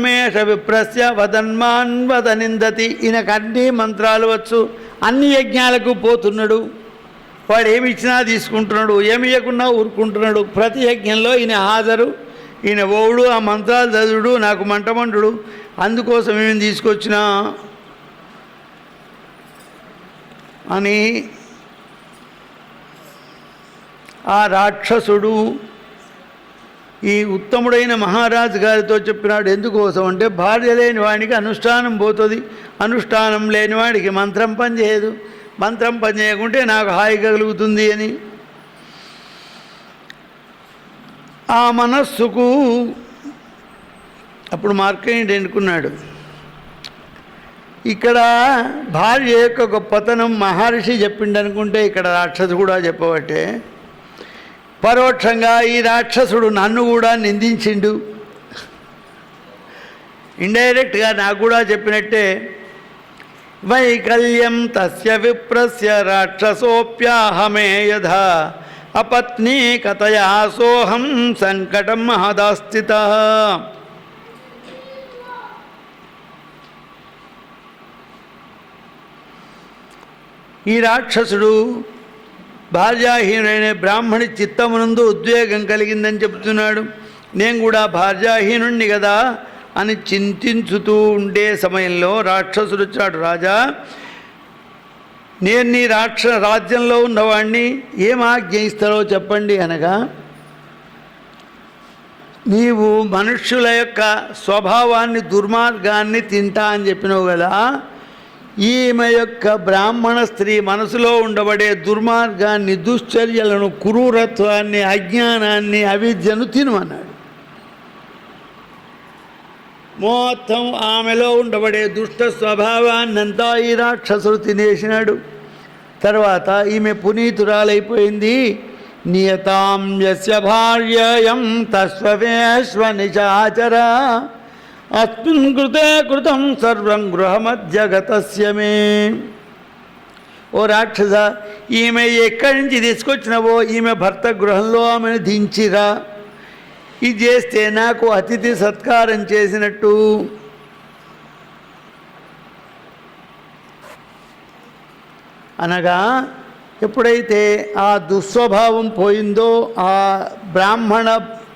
నిమిత్తమేష విప్రస్య వదన్మాన్వదనిందతి. ఈయనకు అన్ని మంత్రాలు వచ్చు, అన్ని యజ్ఞాలకు పోతున్నాడు, వాడు ఏమి ఇచ్చినా తీసుకుంటున్నాడు, ఏమి ఇవ్వకున్నా ఊరుకుంటున్నాడు. ప్రతి యజ్ఞంలో ఈయన హాజరు, ఈయన ఓవుడు, ఆ మంత్రాలు చదువుడు, నాకు మంటమంటుడు. అందుకోసం ఏమి తీసుకొచ్చినా అని ఆ రాక్షసుడు ఈ ఉత్తముడైన మహారాజు గారితో చెప్పినాడు. ఎందుకోసం అంటే భార్య లేని వాడికి అనుష్ఠానం పోతుంది, అనుష్ఠానం లేని వాడికి మంత్రం పనిచేయదు, మంత్రం పనిచేయకుంటే నాకు హాయి కలుగుతుంది అని. ఆ మనస్సుకు అప్పుడు మార్కండేయుడు ఎన్నుకున్నాడు. ఇక్కడ భార్య యొక్క గొప్పతనం మహర్షి చెప్పిండనుకుంటే ఇక్కడ రాక్షసు కూడా చెప్పబట్టే పరోక్షంగా ఈ రాక్షసుడు నన్ను కూడా నిందించిండు, ఇండైరెక్ట్గా నాకు కూడా చెప్పినట్టే. వైకల్యం తస్య విప్రస్య రాక్షసోప్యాహమే యథా అపత్నీ కథయా సోహం సంకటం మహదాస్థితః. ఈ రాక్షసుడు భార్యాహీనుడైన బ్రాహ్మణి చిత్తమునందు ఉద్వేగం కలిగిందని చెప్తున్నాడు. నేను కూడా భార్యాహీనుణ్ణి కదా అని చింతించుతూ ఉండే సమయంలో రాక్షసుడు వచ్చాడు. రాజా, నేను నీ రాజ్యంలో ఉన్నవాడిని, ఏం ఆజ్ఞ ఇస్తారో చెప్పండి అనగా, నీవు మనుష్యుల యొక్క స్వభావాన్ని, దుర్మార్గాన్ని తింటా అని చెప్పినావు కదా, ఈమె యొక్క బ్రాహ్మణ స్త్రీ మనసులో ఉండబడే దుర్మార్గాన్ని, దుశ్చర్యలను, క్రూరత్వాన్ని, అజ్ఞానాన్ని, అవిద్యను తినమన్నాడు. మొత్తం ఆమెలో ఉండబడే దుష్ట స్వభావాన్నంతా ఈ రాక్షసుడు తినేసినాడు. తర్వాత ఈమె పునీతురాలైపోయింది. నియతాం యస్య భార్యయం తస్వవేశ్వ నిశాచర అస్మిన్ కృతే కృతం సర్వం గృహమధ్యగతస్య మే. ఓ రాక్షస, ఈమె ఎక్కడి నుంచి తీసుకొచ్చినవో ఈమె భర్త గృహంలో ఆమెను దించిరా, ఇది చేస్తే నాకు అతిథి సత్కారం చేసినట్టు. అనగా ఎప్పుడైతే ఆ దుస్వభావం పోయిందో ఆ బ్రాహ్మణ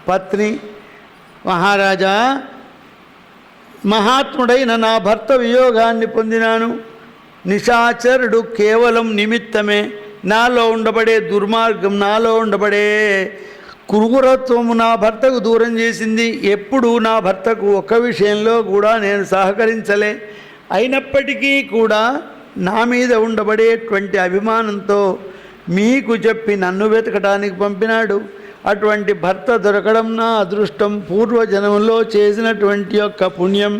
పత్ని, మహారాజా, మహాత్ముడైన నా భర్త వియోగాన్ని పొందినాను, నిశాచరుడు కేవలం నిమిత్తమే, నాలో ఉండబడే దుర్మార్గం, నాలో ఉండబడే క్రూరత్వము నా భర్తకు దూరం చేసింది. ఎప్పుడు నా భర్తకు ఒక్క విషయంలో కూడా నేను సహకరించలే, అయినప్పటికీ కూడా నా మీద ఉండబడేటువంటి అభిమానంతో మీకు చెప్పి నన్ను వెతకడానికి పంపినాడు. అటువంటి భర్త దొరకడం నా అదృష్టం, పూర్వజన్మలో చేసినటువంటి యొక్క పుణ్యం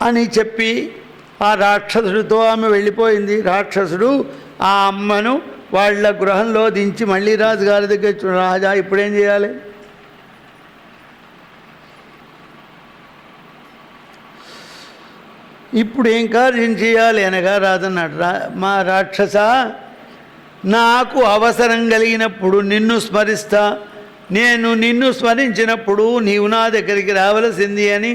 అని చెప్పి ఆ రాక్షసుడితో ఆమె వెళ్ళిపోయింది. రాక్షసుడు ఆ అమ్మను వాళ్ళ గృహంలో దించి మళ్ళీ రాజుగారి దగ్గర వచ్చి, రాజా ఇప్పుడేం చేయాలి? ఇప్పుడు ఏం కార్యం చేయాలి అనగా రాజన్నాడు. మా రాక్షస, నాకు అవసరం కలిగినప్పుడు నిన్ను స్మరిస్తా, నేను నిన్ను స్మరించినప్పుడు నీవు నా దగ్గరికి రావలసింది అని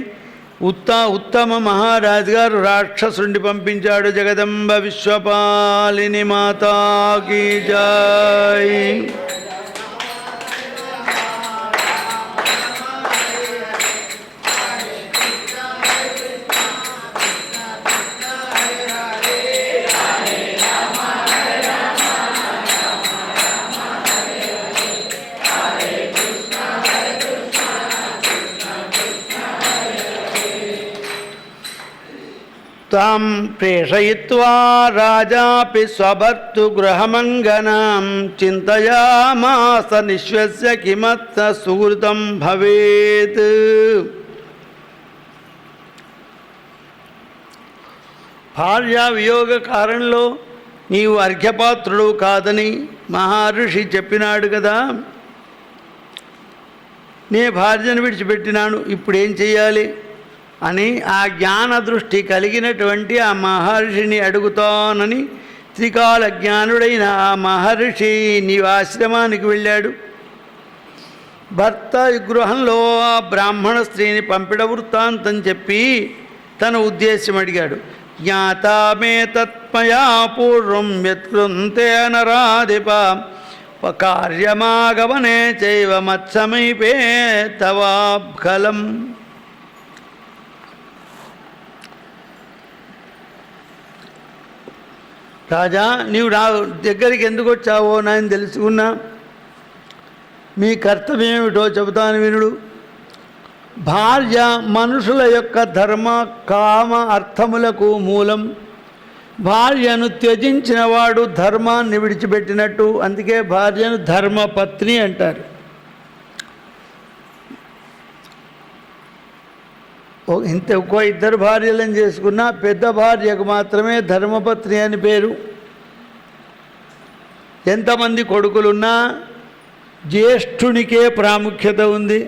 ఉత్తమ మహారాజు గారు రాక్షసుండి పంపించాడు. జగదంబ విశ్వపాలిని మాతాకి జై. తాం ప్రేషయిత్వా రాజాపి స్వభర్తృగృహమంగనాం చింతయామాస నిశ్వస్య కిమత్త సుహృతం భవేత్. భార్యా వియోగ కారణంలో నీవు అర్ఘ్యపాత్రుడు కాదని మహర్షి చెప్పినాడు కదా, నే భార్యను విడిచిపెట్టినాను, ఇప్పుడేం చెయ్యాలి అని ఆ జ్ఞాన దృష్టి కలిగినటువంటి ఆ మహర్షిని అడుగుతానని త్రికాల జ్ఞానుడైన ఆ మహర్షి నీవు ఆశ్రమానికి వెళ్ళాడు. భర్త ఈ గృహంలో ఆ బ్రాహ్మణ స్త్రీని పంపిడ వృత్తాంతం చెప్పి తన ఉద్దేశం అడిగాడు. జ్ఞాతామే తత్మయా పూర్వం యత్కృంతే నరాధిప కార్యమాగమనే చైవ మత్సమీపే తవాబ్కలం. రాజా, నీవు నా దగ్గరికి ఎందుకు వచ్చావో నేను తెలుసుకున్నా. మీ కర్తవ్యం ఏమిటో చెబుతాను వినుడు. భార్య మనుషుల యొక్క ధర్మ కామ అర్థములకు మూలం. భార్యను త్యజించిన వాడు ధర్మాన్ని విడిచిపెట్టినట్టు. అందుకే భార్యను ధర్మపత్ని అంటారు. ఇంకో ఇద్దరు భార్యలను చేసుకున్నా పెద్ద భార్యకు మాత్రమే ధర్మపత్ని అని పేరు. ఎంతమంది కొడుకులున్నా జ్యేష్ఠునికే ప్రాముఖ్యత ఉంది,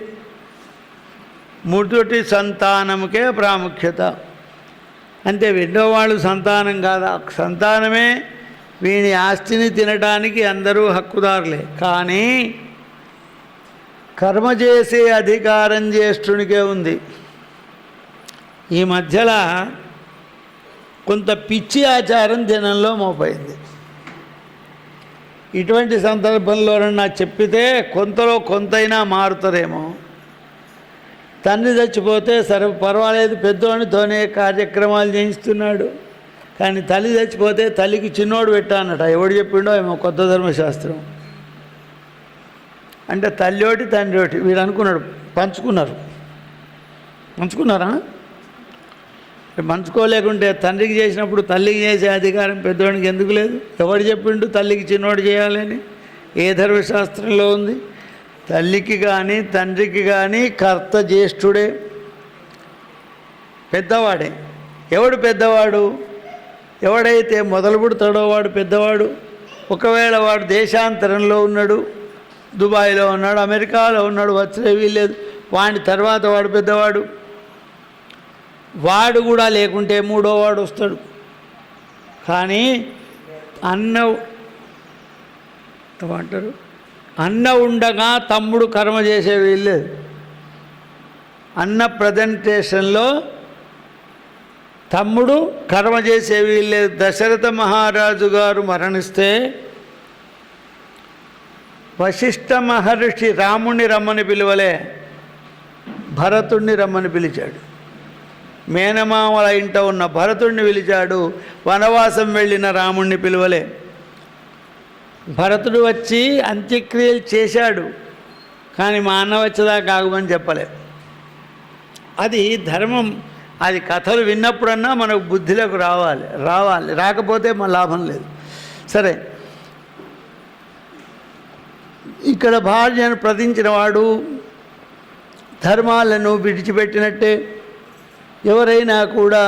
మొదటి సంతానముకే ప్రాముఖ్యత. అంటే రెండోవాళ్ళు సంతానం కాదా, సంతానమే వీని ఆస్తిని తినడానికి అందరూ హక్కుదారులే. కానీ కర్మ చేసే అధికారం జ్యేష్ఠునికే ఉంది. ఈ మధ్యలో కొంత పిచ్చి ఆచారం జనంలో మోపైంది. ఇటువంటి సందర్భంలో నాకు చెప్పితే కొంతలో కొంతైనా మారుతారేమో. తండ్రి చచ్చిపోతే సరే పర్వాలేదు, పెద్దోనితోనే కార్యక్రమాలు చేయిస్తున్నాడు. కానీ తల్లి చచ్చిపోతే తల్లికి చిన్నోడు పెట్టానట. ఎవడు చెప్పిండో ఏమో కొత్త ధర్మశాస్త్రం. అంటే తల్లి ఒకటి తండ్రి ఒకటి వీడు అనుకున్నాడు. పంచుకున్నారా? పంచుకోలేకుంటే తండ్రికి చేసినప్పుడు తల్లికి చేసే అధికారం పెద్దోడికి ఎందుకు లేదు? ఎవడు చెప్పిండు తల్లికి చిన్నోడు చేయాలని? ఏ ధర్మశాస్త్రంలో ఉంది? తల్లికి కానీ తండ్రికి కానీ కర్త జ్యేష్ఠుడే, పెద్దవాడే. ఎవడు పెద్దవాడు? ఎవడైతే మొదలు పుడతాడో వాడు పెద్దవాడు. ఒకవేళ వాడు దేశాంతరంలో ఉన్నాడు, దుబాయ్లో ఉన్నాడు, అమెరికాలో ఉన్నాడు, వచ్చే వీల్లేదు, వాడి తర్వాత వాడు పెద్దవాడు. వాడు కూడా లేకుంటే మూడో వాడు వస్తాడు. కానీ అన్న ఉండగా తమ్ముడు కర్మ చేసే వీల్లేదు. అన్న ప్రజెంటేషన్లో తమ్ముడు కర్మ చేసే వీల్లేదు. దశరథ మహారాజు గారు మరణిస్తే వశిష్ఠ మహర్షి రాముణ్ణి రమ్మని పిలువలే, భరతుణ్ణి రమ్మని పిలిచాడు. మేనమామల ఇంట ఉన్న భరతుడిని పిలిచాడు, వనవాసం వెళ్ళిన రాముణ్ణి పిలువలే. భరతుడు వచ్చి అంత్యక్రియలు చేశాడు, కానీ మా అన్న వచ్చేదాకా ఆగమని చెప్పలే. అది ధర్మం. అది కథలు విన్నప్పుడన్నా మనకు బుద్ధిలోకి రావాలి. రాకపోతే మన లాభం లేదు. సరే, ఇక్కడ భార్యను ప్రతించిన వాడు ధర్మాలను విడిచిపెట్టినట్టే. ఎవరైనా కూడా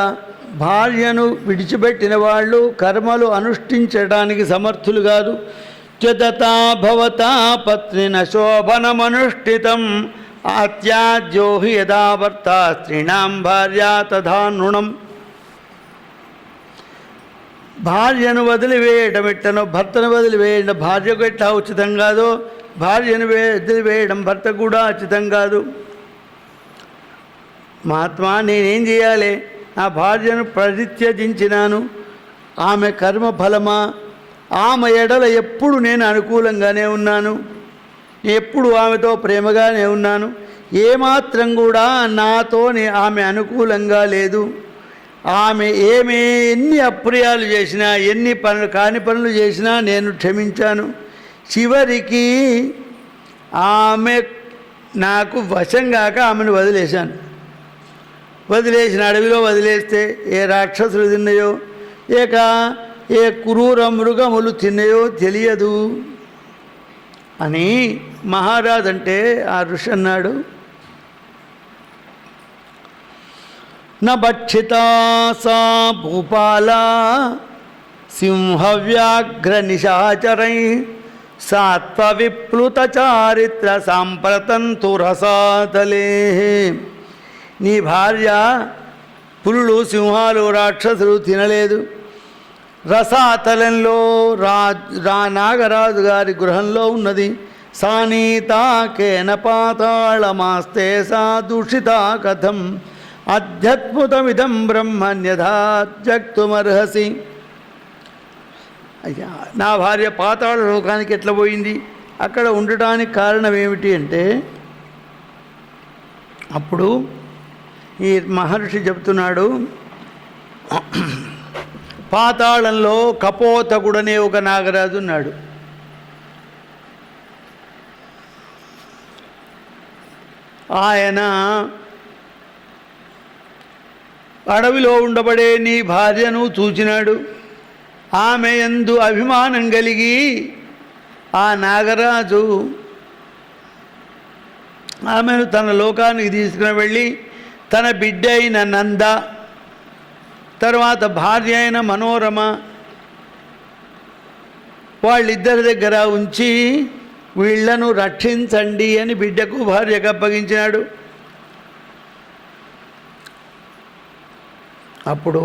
భార్యను విడిచిపెట్టిన వాళ్ళు కర్మలు అనుష్ఠించడానికి సమర్థులు కాదు. త్యజతా భవతా పత్నిన శోభనమనుష్ఠితం ఆత్యాజ్యో హి యదా భర్త స్త్రీణాం భార్యా తథా నృణం. భార్యను వదిలివేయడం ఎట్టనో భర్తను వదిలివేయడం భార్యకు ఎట్లా ఉచితం కాదో, భార్యను వదిలివేయడం భర్త కూడా ఉచితం కాదు. మహాత్మా, నేనేం చేయాలి? నా భార్యను పరిత్యజించినాను, ఆమె కర్మ ఫలమా? ఆమె ఎడల ఎప్పుడు నేను అనుకూలంగానే ఉన్నాను, ఎప్పుడు ఆమెతో ప్రేమగానే ఉన్నాను. ఏమాత్రం కూడా నాతో ఆమె అనుకూలంగా లేదు. ఆమె ఎన్ని అప్రియాలు చేసినా, ఎన్ని కాని పనులు చేసినా నేను క్షమించాను. చివరికి ఆమె నాకు వశం కాక ఆమెను వదిలేశాను. వదిలేసిన అడవిలో వదిలేస్తే ఏ రాక్షసులు తిన్నాయో, ఏ క్రూర మృగములు తిన్నాయో తెలియదు అని మహారాజు అంటే ఆ ఋషి అన్నాడు. నభక్షితా సా భూపాల సింహవ్యాఘ్ర నిశాచరై సాత్వ విప్లుత చారిత్ర సాంప్రతంతు రసాతలే. నీ భార్య పులులు సింహాలు రాక్షసులు తినలేదు. రసాతలంలో నాగరాజు గారి గృహంలో ఉన్నది. సానీతా కేన పాతాళమాస్తే సా దూషితా కథం అధ్యద్భుతమిదం బ్రహ్మణ్యథాత్యక్తుమర్హసి. అయ్యా, నా భార్య పాతాళ లోకానికి ఎట్లా పోయింది, అక్కడ ఉండటానికి కారణం ఏమిటి అంటే, అప్పుడు ఈ మహర్షి చెప్తున్నాడు, పాతాళంలో కపోతకుడనే ఒక నాగరాజు ఉన్నాడు. ఆయన అడవిలో ఉండబడే నీ భార్యను చూచినాడు. ఆమె యందు అభిమానం కలిగి ఆ నాగరాజు ఆమెను తన లోకానికి తీసుకుని వెళ్ళి తన బిడ్డ అయిన నంద, తర్వాత భార్య అయిన మనోరమ వాళ్ళిద్దరి దగ్గర ఉంచి వీళ్లను రక్షించండి అని బిడ్డకు భార్యకు అప్పగించినాడు. అప్పుడు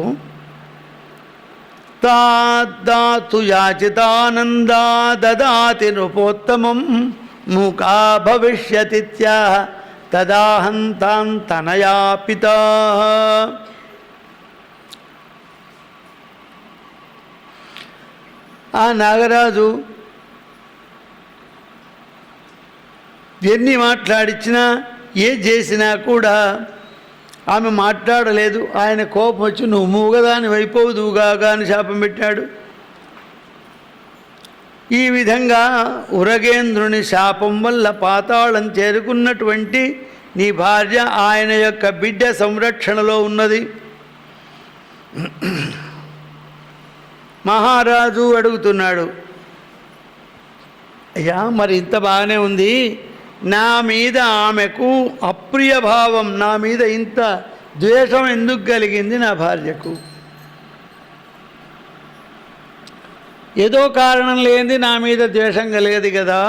తాదాతు యాచితానందా దదాతి నృపోత్తమం మూకా భవిష్యతిత్యాహ తదాహంతాంతనయా పితా. ఆ నాగరాజు ఎన్ని మాట్లాడించినా ఏ చేసినా కూడా ఆమె మాట్లాడలేదు. ఆయన కోపం వచ్చి నువ్వు మూగదాని వైపోదువుగాగా అని శాపం పెట్టాడు. ఈ విధంగా ఉరగేంద్రుని శాపం వల్ల పాతాళం చేరుకున్నటువంటి నీ భార్య ఆయన యొక్క బిడ్డ సంరక్షణలో ఉన్నది. మహారాజు అడుగుతున్నాడు, అయ్యా మరి ఇంత బాగానే ఉంది, నా మీద ఆమెకు అప్రియ భావం, నా మీద ఇంత ద్వేషం ఎందుకు కలిగింది నా భార్యకు? ఏదో కారణం లేనిది నా మీద ద్వేషం కలిగదు కదా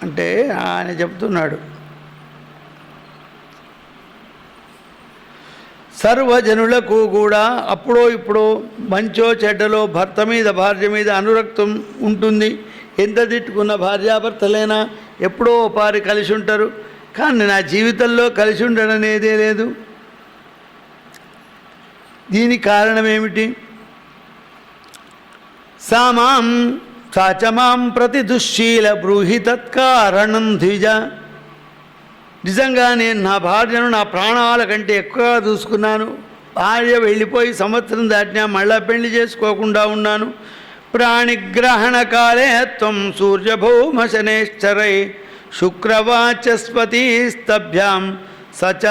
అంటే ఆయన చెప్తున్నాడు, సర్వజనులకు కూడా అప్పుడో ఇప్పుడో మంచో చెడ్డలో భర్త మీద భార్య మీద అనురక్తం ఉంటుంది. ఎంత తిట్టుకున్న భార్యాభర్తలైనా ఎప్పుడో పారి కలిసి ఉంటారు. కానీ నా జీవితంలో కలిసి ఉండడం అనేదే లేదు. దీనికి కారణం ఏమిటి? సామాం సాచమాం ప్రతి దుశ్శీల బ్రూహి తత్కారణం ద్విజ. నిజంగా నేను నా భార్యను నా ప్రాణాల కంటే ఎక్కువగా చూసుకున్నాను. భార్య వెళ్ళిపోయి సంవత్సరం దాటినా మళ్ళా పెళ్లి చేసుకోకుండా ఉన్నాను. ప్రాణిగ్రహణ కాలే త్వం సూర్యభౌమశనేశ్చరై శుక్రవాచస్పతిస్తభ్యాం సచ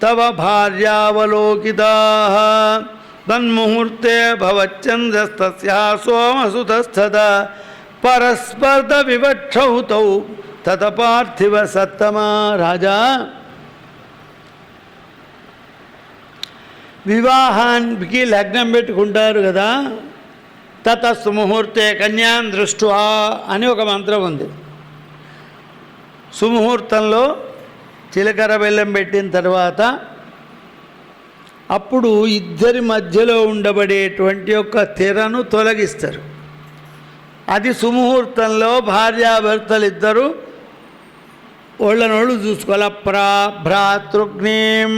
తవ భార్యావలోకితాః తన్ముహూర్తే భవచ్చంద్రస్తస్యా సోమసుతస్తదా పరస్పర్ధ వివక్షౌ తౌ తత పార్థివ సత్తమా. రాజా, వివాహానికి లగ్నం పెట్టుకుంటారు కదా, తతస్సు ముహూర్తే కన్యాం దృష్ట్వా అని ఒక మంత్రం ఉంది. సుముహూర్తంలో చిలకర బెల్లం పెట్టిన తర్వాత అప్పుడు ఇద్దరి మధ్యలో ఉండబడేటువంటి ఒక తెరను తొలగిస్తారు. అది సుముహూర్తంలో భార్యాభర్తలిద్దరూ ఓళ్ళనోళ్ళు చూసుకోవాలి. భ్రాతృగ్నేం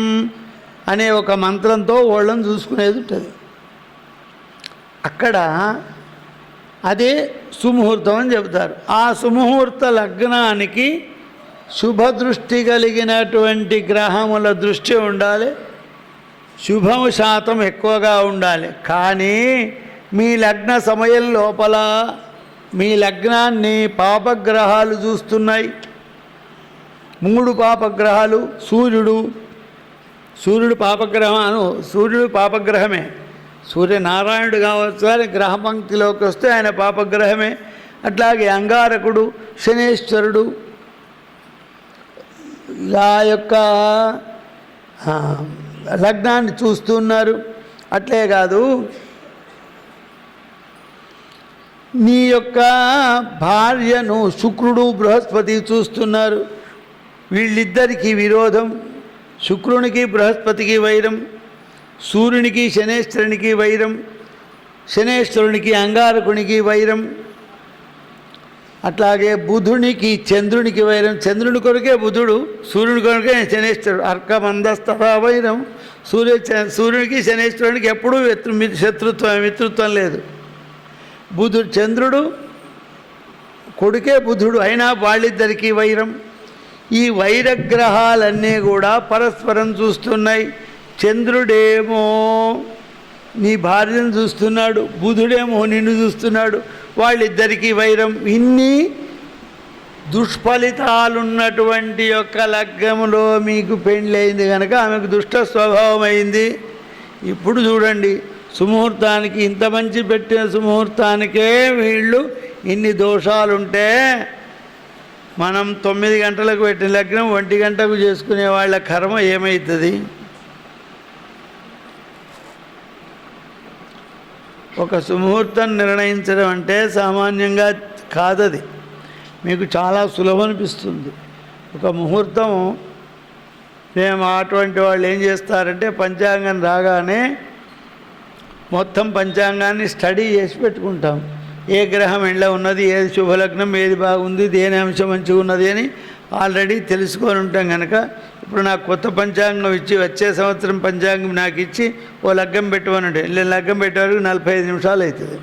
అనే ఒక మంత్రంతో ఓళ్ళను చూసుకునేది ఉంటుంది. అక్కడ అదే సుముహూర్తం అని చెబుతారు. ఆ సుముహూర్త లగ్నానికి శుభదృష్టి కలిగినటువంటి గ్రహముల దృష్టి ఉండాలి, శుభం శాతం ఎక్కువగా ఉండాలి. కానీ మీ లగ్న సమయం లోపల మీ లగ్నాన్ని పాపగ్రహాలు చూస్తున్నాయి. 3 పాపగ్రహాలు. సూర్యుడు పాపగ్రహమే. సూర్యనారాయణుడు కావచ్చు, అని గ్రహ పంక్తిలోకి వస్తే ఆయన పాపగ్రహమే. అట్లాగే అంగారకుడు, శనేశ్వరుడు ఆ యొక్క లగ్నాన్ని చూస్తున్నారు. అట్లే కాదు, నీ యొక్క భార్యను శుక్రుడు బృహస్పతి చూస్తున్నారు. వీళ్ళిద్దరికీ విరోధం. శుక్రునికి బృహస్పతికి వైరం, సూర్యునికి శనేశ్వరునికి వైరం, శనేశ్వరునికి అంగారకునికి వైరం. అట్లాగే బుధునికి చంద్రునికి వైరం, చంద్రుని కొరకే బుధుడు, సూర్యుని కొరకే శనేశ్వరుడు. అర్కమందస్తథా వైరం. సూర్యునికి శనేశ్వరునికి ఎప్పుడూ మిత్రుత్వం లేదు. చంద్రుడు కొడుకే బుధుడు, అయినా వాళ్ళిద్దరికీ వైరం. ఈ వైరగ్రహాలన్నీ కూడా పరస్పరం చూస్తున్నాయి. చంద్రుడేమో నీ భార్యను చూస్తున్నాడు, బుధుడేమో నిన్ను చూస్తున్నాడు, వాళ్ళిద్దరికీ వైరం. ఇన్ని దుష్ఫలితాలున్నటువంటి యొక్క లగ్నములో మీకు పెళ్ళయింది కనుక ఆమెకు దుష్ట స్వభావం అయింది. ఇప్పుడు చూడండి, సుముహూర్తానికి ఇంత మంచి పెట్టిన సుముహూర్తానికే వీళ్ళు ఇన్ని దోషాలుంటే మనం 9 గంటలకు పెట్టిన లగ్నం 1 గంటకు చేసుకునే వాళ్ళ కర్మ ఏమవుతుంది? ఒక సుముహూర్తం నిర్ణయించడం అంటే సామాన్యంగా కాదది. మీకు చాలా సులభం అనిపిస్తుంది. ఒక ముహూర్తం మేము అటువంటి వాళ్ళు ఏం చేస్తారంటే పంచాంగం రాగానే మొత్తం పంచాంగాన్ని స్టడీ చేసి పెట్టుకుంటాం. ఏ గ్రహం ఎండ ఉన్నది, ఏది శుభలగ్నం, ఏది బాగుంది, దేని అంశం మంచిగా ఉన్నది అని ఆల్రెడీ తెలుసుకొని ఉంటాం కనుక ఇప్పుడు నాకు కొత్త పంచాంగం ఇచ్చి వచ్చే సంవత్సరం పంచాంగం నాకు ఇచ్చి ఓ లగ్గం పెట్టమనండి, లగ్గం పెట్టేవరకు 45 నిమిషాలు అవుతుంది.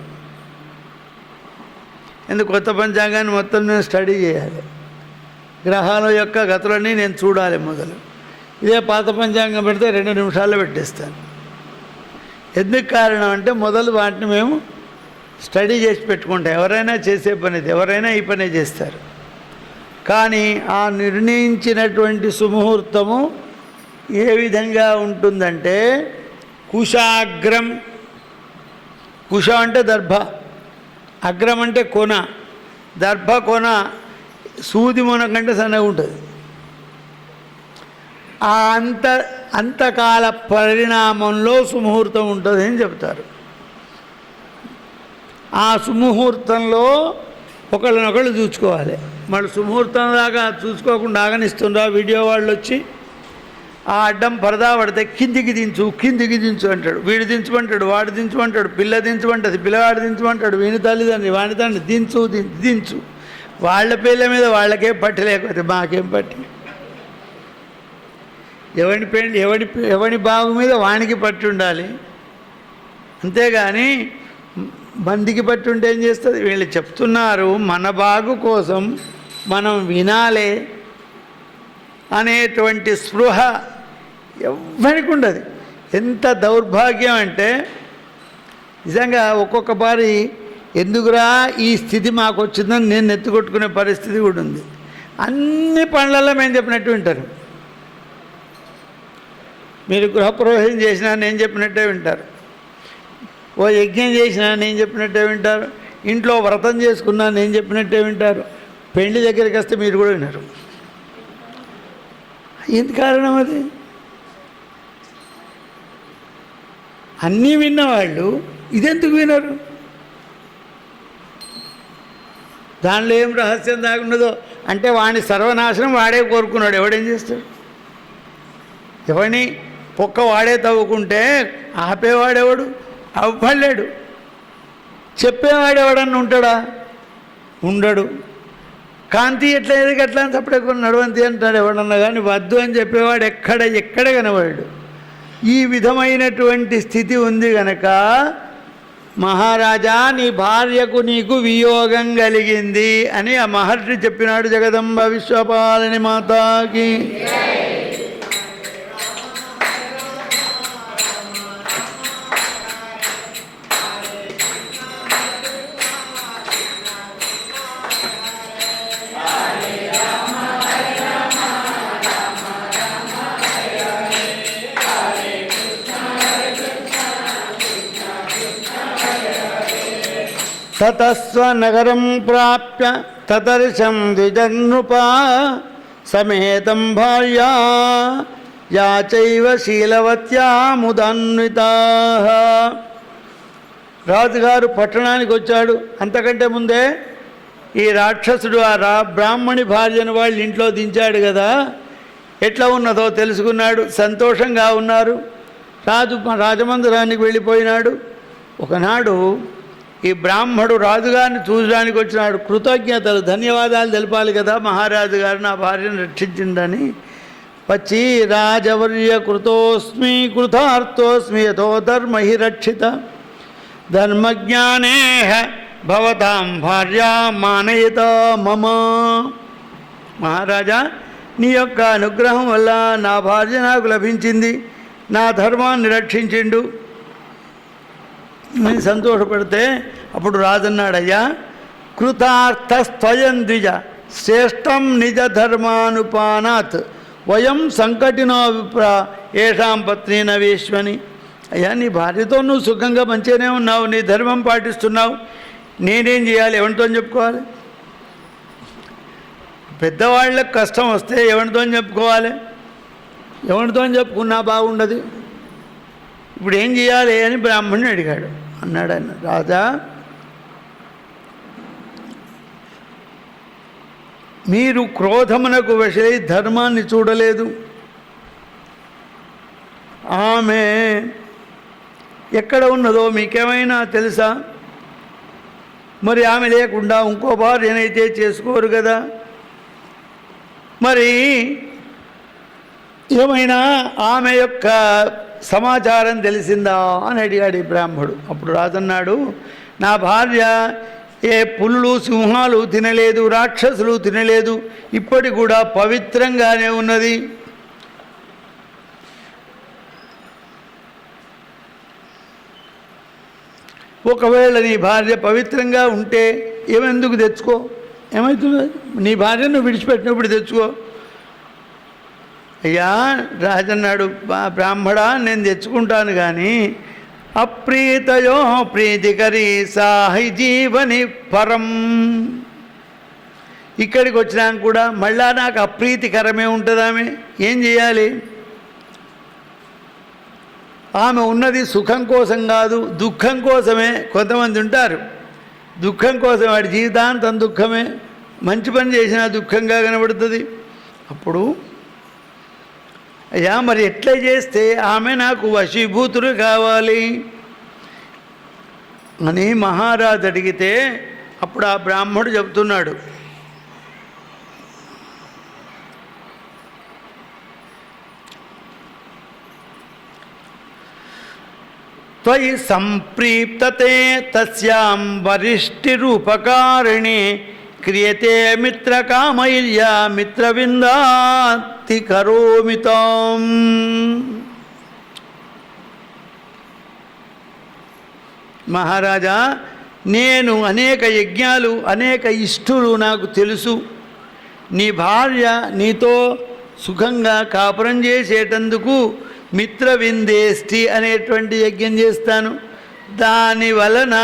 ఎందుకు? కొత్త పంచాంగాన్ని మొత్తం నేను స్టడీ చేయాలి, గ్రహాల యొక్క గతులన్నీ నేను చూడాలి మొదలు. ఇదే పాత పంచాంగం పెడితే 2 నిమిషాల్లో పెట్టేస్తాను. ఎందుకు కారణం అంటే మొదలు వాటిని మేము స్టడీ చేసి పెట్టుకుంటాం. ఎవరైనా చేసే పని, ఎవరైనా ఈ పనే చేస్తారు. కానీ ఆ నిర్ణయించినటువంటి సుముహూర్తము ఏ విధంగా ఉంటుందంటే కుశాగ్రం, కుశ అంటే దర్భ, అగ్రం అంటే కొన, దర్భ కొన సూది మొన కంటే సన్నగా ఉంటుంది. ఆ అంతకాల పరిణామంలో సుముహూర్తం ఉంటుంది అని చెప్తారు. ఆ సుముహూర్తంలో ఒకళ్ళనొకళ్ళు చూసుకోవాలి. మళ్ళీ సుముహూర్తం దాకా చూసుకోకుండా ఆగనిస్తుండ్రా వీడియో వాళ్ళు వచ్చి ఆ అడ్డం పరదా పడితే కిందికి దించు అంటాడు. వీడు దించమంటాడు, వాడు దించమంటాడు, పిల్ల దించమంటుంది, పిల్లవాడు దించమంటాడు, వీని తల్లిదండ్రి వాని తండ్రి దించు. వాళ్ళ పిల్ల మీద వాళ్ళకే పట్టి, లేకపోతే మాకేం పట్టి. ఎవని బాగు మీద వానికి పట్టి ఉండాలి, అంతేగాని మందికి పట్టి ఉంటే ఏం చేస్తుంది? వీళ్ళు చెప్తున్నారు మన బాగు కోసం మనం వినాలే అనేటువంటి స్పృహ ఎవ్వరికి ఉండదు. ఎంత దౌర్భాగ్యం అంటే నిజంగా ఒక్కొక్క బారి ఎందుకురా ఈ స్థితి మాకు వచ్చిందని నేను ఎత్తుకొట్టుకునే పరిస్థితి కూడా ఉంది. అన్ని పనులలో మేము చెప్పినట్టు వింటారు. మీరు గృహప్రవేశం చేసినా నేను చెప్పినట్టే వింటారు, ఓ యజ్ఞం చేసినా నేను చెప్పినట్టే వింటారు, ఇంట్లో వ్రతం చేసుకున్నా నేను చెప్పినట్టే వింటారు, పెళ్లి దగ్గరికి వస్తే మీరు కూడా వినరు. ఏంటి కారణం అది? అన్నీ విన్నవాళ్ళు ఇదెందుకు వినరు? దానిలో ఏం రహస్యం దాగున్నదో అంటే వాని సర్వనాశనం వాడే కోరుకున్నాడు. ఎవడేం చేస్తాడు? ఎవని పొక్క వాడే తవ్వుకుంటే ఆపేవాడెవడు? అవ్వలేడు. చెప్పేవాడెవడన్నా ఉంటాడా? ఉండడు. కాంతి ఎట్లా ఎదిగి ఎట్లా అని సపరేట్ నడవంతి అంటాడు ఎవడన్నా, కానీ వద్దు అని చెప్పేవాడు ఎక్కడ కనవాడు. ఈ విధమైనటువంటి స్థితి ఉంది గనక మహారాజా నీ భార్యకు నీకు వియోగం కలిగింది అని ఆ మహర్షి చెప్పినాడు. జగదంబ విశ్వపాలని మాతాకి. తతస్వనగరం ప్రాప్య తదర్శం ద్విజనృపా సమేతం భార్యా యాచైవ శీలవత్యా ముదాన్వితా. రాజుగారు పట్టణానికి వచ్చాడు. అంతకంటే ముందే ఈ రాక్షసుడు ఆ బ్రాహ్మణి భార్యను వాళ్ళ ఇంట్లో దించాడు కదా, ఎట్లా ఉన్నదో తెలుసుకున్నాడు. సంతోషంగా ఉన్నారు. రాజమందిరానికి వెళ్ళిపోయినాడు. ఒకనాడు ఈ బ్రాహ్మడు రాజుగారిని చూడడానికి వచ్చినాడు. కృతజ్ఞతలు ధన్యవాదాలు తెలపాలి కదా, మహారాజు గారు నా భార్యను రక్షించిందని. వచ్చి రాజవర్య కృతోస్మి కృతార్థోస్మి యతో ధర్మహి రక్షిత ధర్మజ్ఞానే భవతాం భార్యా మానయత మమ. మహారాజా, నీ యొక్క అనుగ్రహం వల్ల నా భార్య నాకు లభించింది, నా ధర్మాన్ని రక్షించిండు అని సంతోషపడితే అప్పుడు రాజన్నాడయ్యా, కృతార్థస్త్వయం ద్విజ శ్రేష్టం నిజ ధర్మానుపానాత్ వయం సంకటినో విప్ర ఏషాం పత్ని నవేశ్వని. అయ్యా, నీ భార్యతో నువ్వు సుఖంగా మంచిగానే ఉన్నావు, నీ ధర్మం పాటిస్తున్నావు, నేనేం చేయాలి, ఎవరితో చెప్పుకోవాలి? పెద్దవాళ్ళకి కష్టం వస్తే ఎవరితో చెప్పుకోవాలి? ఎవరితో చెప్పుకున్నా బాగుండదు. ఇప్పుడు ఏం చేయాలి అని బ్రాహ్మణుని అడిగాడు. అన్నాడు ఆయన, రాజా, మీరు క్రోధమునకు వశై ధర్మాన్ని చూడలేదు. ఆమె ఎక్కడ ఉన్నదో మీకేమైనా తెలుసా? మరి ఆమె లేకుండా ఇంకో భార్యనైతే చేసుకోరు కదా. మరి ఏమైనా ఆమె యొక్క సమాచారం తెలిసిందా అని అడిగాడు ఈ బ్రాహ్మడు. అప్పుడు రాజన్నాడు, నా భార్య ఏ పులులు సింహాలు తినలేదు, రాక్షసులు తినలేదు, ఇప్పటి కూడా పవిత్రంగానే ఉన్నది. ఒకవేళ నీ భార్య పవిత్రంగా ఉంటే ఏమెందుకు తెచ్చుకో, ఏమవుతుంది? నీ భార్య నువ్వు విడిచిపెట్టినప్పుడు తెచ్చుకో. అయ్యా, రాజన్నాడు, బ్రాహ్మడా, నేను తెచ్చుకుంటాను కానీ అప్రీతయో ప్రీతికరీ సాహి జీవని పరం. ఇక్కడికి వచ్చినాక కూడా మళ్ళా నాకు అప్రీతికరమే ఉంటుంది. ఆమె ఏం చేయాలి? ఆమె ఉన్నది సుఖం కోసం కాదు, దుఃఖం కోసమే. కొంతమంది ఉంటారు దుఃఖం కోసం, వాడి జీవితాంతం దుఃఖమే, మంచి పని చేసినా దుఃఖంగా కనబడుతుంది. అప్పుడు అయ్యా, మరి ఎట్లా చేస్తే ఆమె నాకు వశీభూతుడు కావాలి అని మహారాజు అడిగితే అప్పుడు ఆ బ్రాహ్మడు చెప్తున్నాడు, త్వయి సంప్రీప్తతే తస్యాం వరిష్ఠిరూపకారిణి క్రియతే మిత్రకామైర్యా మిత్రవిందాతి కరోమితాం. మహారాజా, నేను అనేక యజ్ఞాలు, అనేక ఇష్టులు నాకు తెలుసు. నీ భార్య నీతో సుఖంగా కాపురం చేసేటందుకు మిత్రవిందేష్టి అనేటువంటి యజ్ఞం చేస్తాను. దాని వలన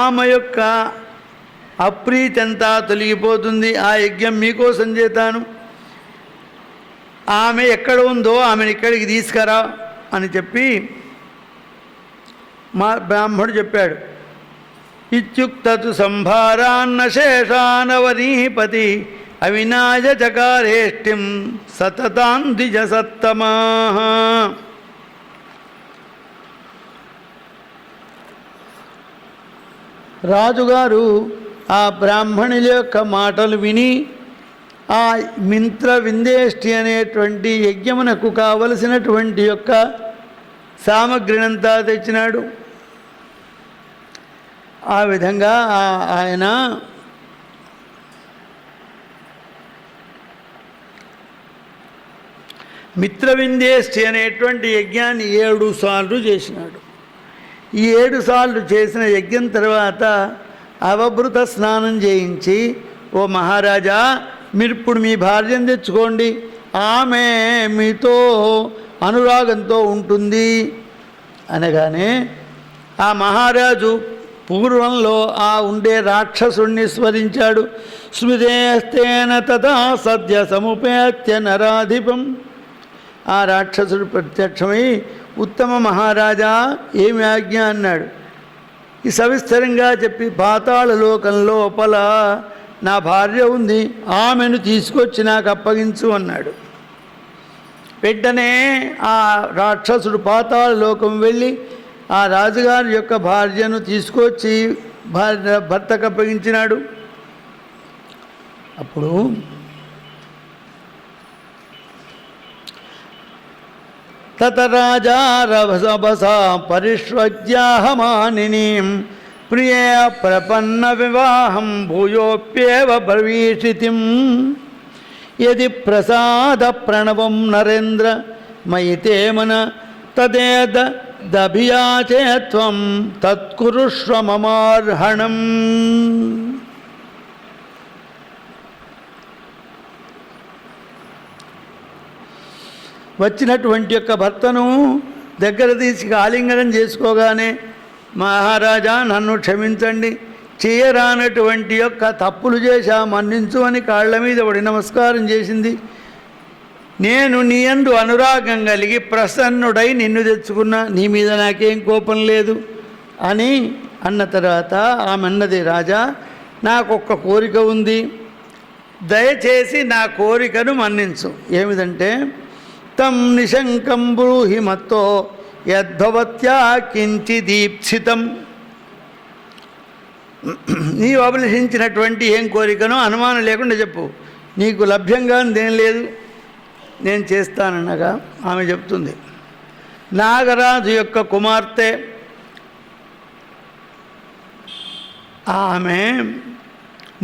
ఆమె యొక్క అప్రీతి అంతా తొలగిపోతుంది. ఆ యజ్ఞం మీకోసం చేస్తాను. ఆమె ఎక్కడ ఉందో ఆమెను ఇక్కడికి తీసుకురా అని చెప్పి మా బ్రాహ్మడు చెప్పాడు. ఇత్యుక్తతు సంభారాన్న శేషానవనీపతి అవినాయ చకారేష్టిం సతతాందిజ సత్తమా. రాజుగారు ఆ బ్రాహ్మణుల యొక్క మాటలు విని ఆ మిత్ర విందేష్టి అనేటువంటి యజ్ఞమునకు కావలసినటువంటి యొక్క సామగ్రినంతా తెచ్చినాడు. ఆ విధంగా ఆయన మిత్రవిందేష్టి అనేటువంటి యజ్ఞాన్ని 7 సార్లు చేసినాడు. ఈ 7 సార్లు చేసిన యజ్ఞం తర్వాత అవభృత స్నానం చేయించి, ఓ మహారాజా, మీరు ఇప్పుడు మీ భార్యను తెచ్చుకోండి, ఆమె మీతో అనురాగంతో ఉంటుంది అనగానే ఆ మహారాజు పూర్వంలో ఆ ఉండే రాక్షసుణ్ణి స్మరించాడు. స్మృతేస్తేన తథా సద్య సముపేత్య నరాధిపం. ఆ రాక్షసుడు ప్రత్యక్షమై, ఉత్తమ మహారాజా, ఏమి ఆజ్ఞ అన్నాడు. ఈ సవిస్తరంగా చెప్పి, పాతాళ లోకం లోపల నా భార్య ఉంది, ఆమెను తీసుకొచ్చి నాకు అప్పగించు అన్నాడు. వెంటనే ఆ రాక్షసుడు పాతాళ లోకం వెళ్ళి ఆ రాజుగారి యొక్క భార్యను తీసుకొచ్చి భర్తకు అప్పగించినాడు. అప్పుడు తత రాజా రభసభసా పరిష్వజ్యాహమానినీం ప్రియే ప్రపన్న వివాహం భూయోప్యేవ బ్రవీషితిం యది ప్రసాద ప్రణవం నరేంద్ర మయితే మన తదేదభియాచే త్వం తత్కురుష్వ మమార్హణం. వచ్చినటువంటి యొక్క భర్తను దగ్గర తీసి ఆలింగనం చేసుకోగానే, మహారాజా నన్ను క్షమించండి, చేయరానటువంటి యొక్క తప్పులు చేశా, మన్నించు అని కాళ్ళ మీద పడి నమస్కారం చేసింది. నేను నీ యందు అనురాగం కలిగి ప్రసన్నుడై నిన్ను తెచ్చుకున్నా, నీ మీద నాకేం కోపం లేదు అని అన్న తర్వాత ఆమె అన్నది, రాజా నాకొక్క కోరిక ఉంది, దయచేసి నా కోరికను మన్నించు. ఏమిటంటే, తం నిశంకం బ్రూహి మత్తో యద్భవత్యా కించిదీప్సితం. నీవు అభిలషించినటువంటి ఏం కోరికనో అనుమానం లేకుండా చెప్పు, నీకు లభ్యంగా దేం లేదు, నేను చేస్తానన్నగా ఆమె చెప్తుంది. నాగరాజు యొక్క కుమార్తె ఆమె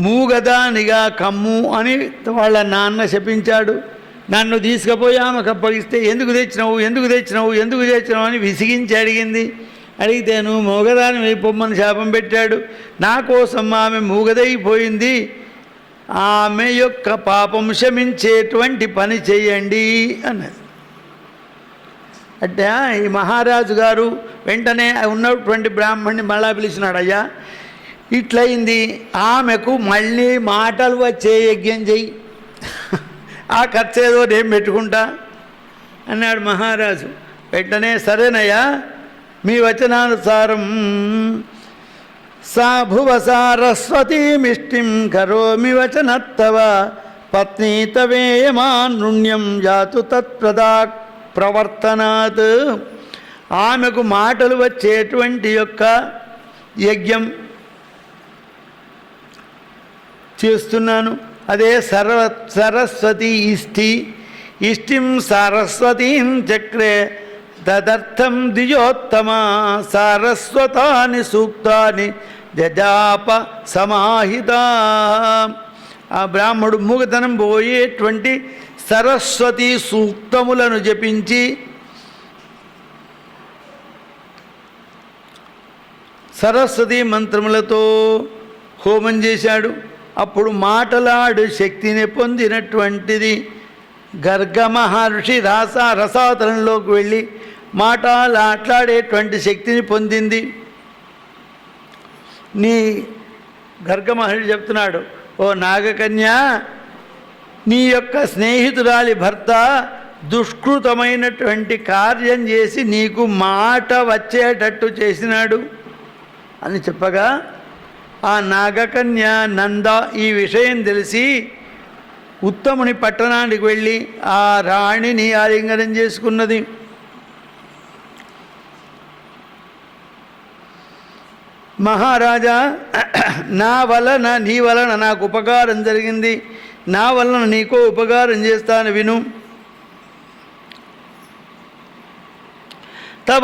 మూగదానిగా కమ్ము అని వాళ్ళ నాన్న శపించాడు. నన్ను తీసుకుపోయి ఆమెకు అప్పగిస్తే ఎందుకు తెచ్చినావు అని విసిగించి అడిగింది. అడిగితే నువ్వు మూగదాని వైపొమ్మని శాపం పెట్టాడు. నా కోసం ఆమె మూగదైపోయింది, ఆమె యొక్క పాపం శమించేటువంటి పని చేయండి అన్నది. అంటే ఈ మహారాజు గారు వెంటనే ఉన్నటువంటి బ్రాహ్మణ్ణి మళ్ళా పిలిచినాడు. అయ్యా ఇట్లయింది, ఆమెకు మళ్ళీ మాటలు వచ్చే యజ్ఞం చెయ్యి, ఆ ఖర్చు ఏదో నేను పెట్టుకుంటా అన్నాడు మహారాజు. వెంటనే సరేనయ్యా మీ వచనానుసారం సా భువ సారస్వతీమిష్టిం కరోమి వచనత్తవ పత్ని తవేయమానుణ్యం జాతు తత్ప్రదా ప్రవర్తనాత్. ఆమెకు మాటలు వచ్చేటువంటి యొక్క యజ్ఞం చేస్తున్నాను, అదే సరస్వతి ఇష్టిం సరస్వతీం చక్రే తదర్థం ద్విజోత్తమ సారస్వతాని సూక్తాని జజాప సమాహిత. ఆ బ్రాహ్మడు మూగతనం పోయేటువంటి సరస్వతి సూక్తములను జపించి సరస్వతి మంత్రములతో హోమం చేశాడు. అప్పుడు మాటలాడు శక్తిని పొందినటువంటిది గర్గ మహర్షి రసాతలంలోకి వెళ్ళి మాట్లాడేటువంటి శక్తిని పొందింది. నీ గర్గ మహర్షి చెప్తున్నాడు, ఓ నాగకన్య, నీ యొక్క స్నేహితురాలి భర్త దుష్కృతమైనటువంటి కార్యం చేసి నీకు మాట వచ్చేటట్టు చేసినాడు అని చెప్పగా, ఆ నాగకన్య నంద ఈ విషయం తెలిసి ఉత్తముని పట్టణానికి వెళ్ళి ఆ రాణిని ఆలింగనం చేసుకున్నది. మహారాజా, నీ వలన నాకు ఉపకారం జరిగింది, నా వలన నీకో ఉపకారం చేస్తాను విను. తవ